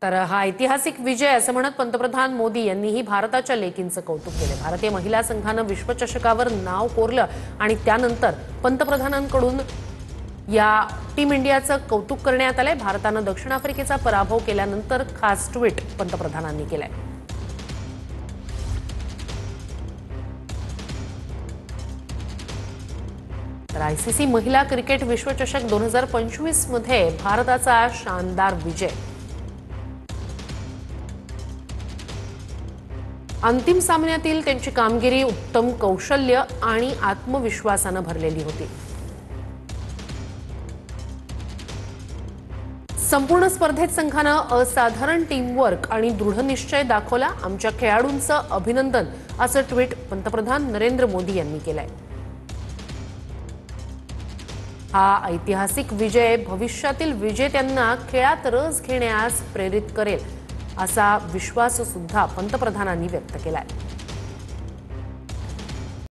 तर हा ऐतिहासिक विजय असं म्हणत पंतप्रधान मोदी यांनीही भारताच्या लेकींचं कौतुक केले। भारतीय महिला संघानं विश्वचषकावर नाव कोरलं आणि त्यानंतर पंतप्रधानांकडून या टीम इंडियाचं कौतुक करण्यात आलंय। भारतानं दक्षिण आफ्रिकेचा पराभव केल्यानंतर खास ट्विट पंतप्रधानांनी केलंय। तर आयसीसी महिला क्रिकेट विश्वचषक 2025 मध्ये भारताचा शानदार विजय। अंतिम सामन्यातील त्यांची कामगिरी उत्तम कौशल्य आणि आत्मविश्वासाने भरलेली होती। संपूर्ण स्पर्धेत संघानं असाधारण टीमवर्क आणि दृढनिश्चय दाखवला। आमच्या खेळाडूंचं अभिनंदन असं ट्विट पंतप्रधान नरेंद्र मोदी यांनी केलंय। हा ऐतिहासिक विजय भविष्यातील विजेत्यांना खेळात रस घेण्यास प्रेरित करेल असा विश्वास सुद्धा पंतप्रधानांनी व्यक्त केलाय।